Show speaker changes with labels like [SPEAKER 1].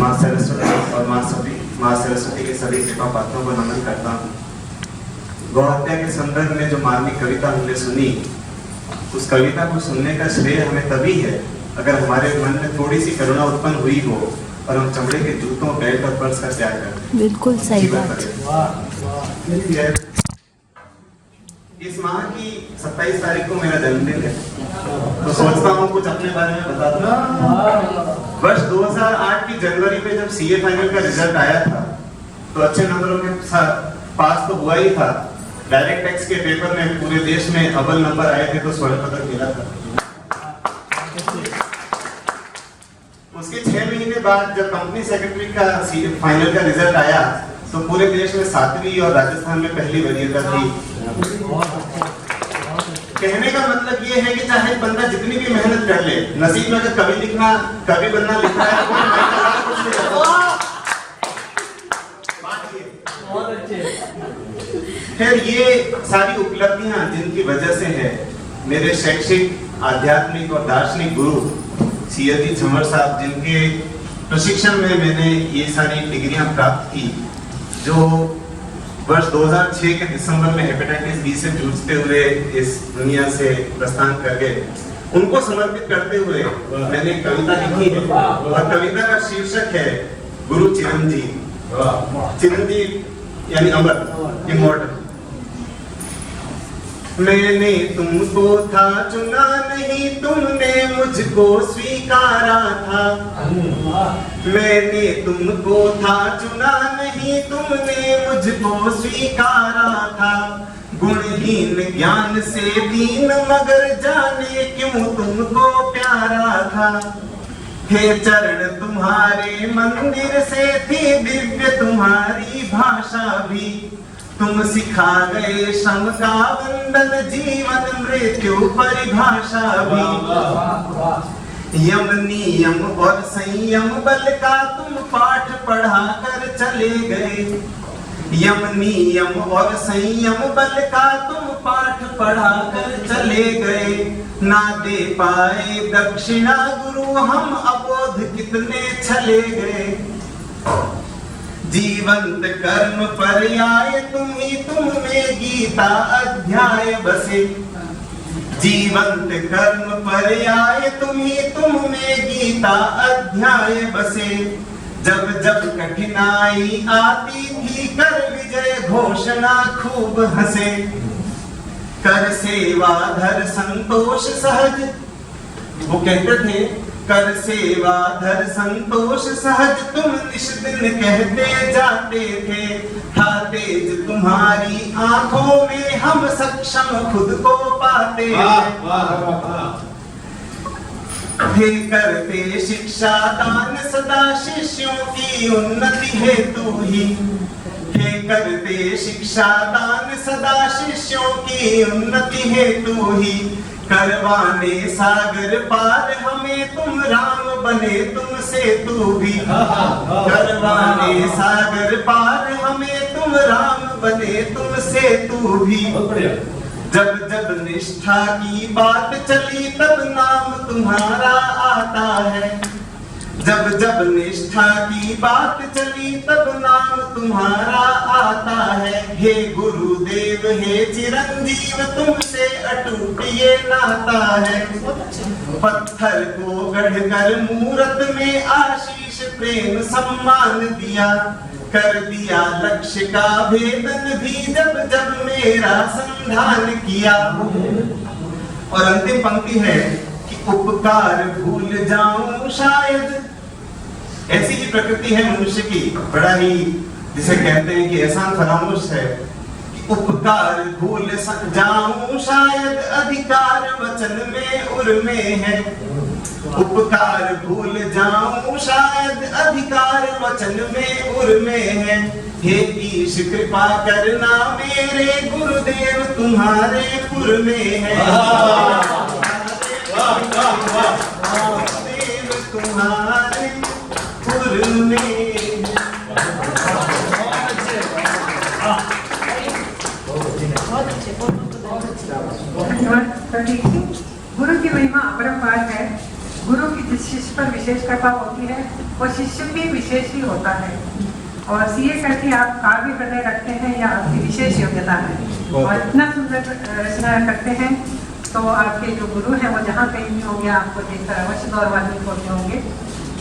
[SPEAKER 1] माँ सरस्वती और माँ सरस्वती के सभी कृपा पात्रों को नमन करता हूँ। गौहत्या के संदर्भ में जो मार्मिक कविता हमने सुनी, उस कविता को सुनने का श्रेय हमें तभी है अगर हमारे मन में थोड़ी सी करुणा उत्पन्न हुई हो और हम चमड़े के जूतों, बेल्ट और पर्स का त्याग करें।
[SPEAKER 2] बिल्कुल सही बात।
[SPEAKER 1] इस माह की 27 तारीख को मेरा जन्मदिन है, तो सोचता हूँ कुछ अपने बारे में बता दूं। वर्ष 2008 की जनवरी में जब सीए फाइनल का रिजल्ट आया था, तो अच्छे नंबरों के साथ पास तो हुआ ही था। डायरेक्ट टैक्स के पेपर में पूरे देश में अव्वल नंबर आए थे, तो स्वर्ण पदक मिला था। उसके 6 महीने बाद जब कंपनी सेक्रेटरी का फाइनल का रिजल्ट आया, तो पूरे देश में 7वीं और राजस्थान में पहली वरीयता थी। कहने का मतलब ये है कि चाहे बंदा जितनी भी मेहनत कर ले, नसीब में अगर कभी बनना लिखा है फिर ये सारी उपलब्धियां जिनकी वजह से है, मेरे शैक्षिक, आध्यात्मिक और दार्शनिक गुरु सीएदी झंवर साहब, जिनके प्रशिक्षण में मैंने ये सारी डिग्रियां प्राप्त की, जो वर्ष 2006 के दिसंबर में हेपेटाइटिस बी से जूझते हुए इस दुनिया से प्रस्थान कर गए, उनको समर्पित करते हुए मैंने एक कविता लिखी है और कविता का शीर्षक है गुरु चिरंजीव। चिरंजीव यानी अमर, इमॉर्टल। मैंने तुमको था चुना नहीं, तुमने मुझको स्वीकारा था। मैंने तुमको था चुना नहीं, तुमने मुझको स्वीकारा था। गुणहीन ज्ञान से दीन, मगर जाने क्यों तुमको प्यारा था। हे चरण तुम्हारे मंदिर से थी दिव्य तुम्हारी भाषा भी। तुम सिखा गए श्रम का बंधन, जीवन मृत्यु परिभाषा भी। यम नियम और संयम बल का तुम पाठ पढ़ा कर चले गए। यम नियम और संयम बल का तुम पाठ पढ़ा कर चले गए। ना दे पाए दक्षिणा गुरु, हम अबोध कितने छले गए। जीवंत कर्म पर्याय तुम ही, तुम में गीता अध्याय बसे। जीवंत कर्म पर्याय तुम ही, तुम में गीता अध्याय बसे। जब जब कठिनाई आती थी, कर विजय घोषणा खूब हंसे। कर सेवा धर संतोष सहज, वो कहते थे कर सेवा धर संतोष सहज, तुम निष्दिन कहते जाते थे। था तेज तुम्हारी आंखों में, हम सक्षम खुद को पाते थे। करते शिक्षा दान सदा शिष्यों की उन्नति हेतु ही। हे करते शिक्षा दान सदा शिष्यों की उन्नति हेतु ही। करवाने सागर पार हमें तुम, राम बने तुम सेतु भी। करवाने सागर पार हमें तुम, राम बने तुम सेतु भी। जब जब निष्ठा की बात चली, तब नाम तुम्हारा आता है। जब जब निष्ठा की बात चली, तब नाम तुम्हारा आता है। हे गुरुदेव हे चिरंजीव, तुमसे अटूट ये नाता है। पत्थर को गढ़कर मूरत में आशीष प्रेम सम्मान दिया। कर दिया लक्ष्य का भेदन भी, जब जब मेरा संधान किया। और अंतिम पंक्ति है कि उपकार भूल जाऊं शायद। ऐसी ही प्रकृति है मनुष्य की, बड़ा ही जिसे कहते हैं कि एहसान फरामोश है कि उपकार भूल जाऊं शायद, अधिकार वचन में उर्मे है। उपकार भूल जाऊं शायद, अधिकार वचन में उर्मे है। हे ईश कृपा करना मेरे गुरुदेव, तुम्हारे पुर में है। गुरुदेव तुम्हारे पुर में।
[SPEAKER 3] गुरु की महिमा अपरंपार है। गुरु की
[SPEAKER 2] जिस शिष्य पर विशेष कृपा होती है वो शिष्य भी विशेष ही होता है। और सीए करके आप काव्य हृदय रखते हैं, या आपकी विशेष योग्यता है और इतना सुंदर रचना करते हैं, तो आपके जो गुरु हैं वो जहाँ कहीं भी होंगे आपको देखकर अवश्य गौरवान्वित होते होंगे।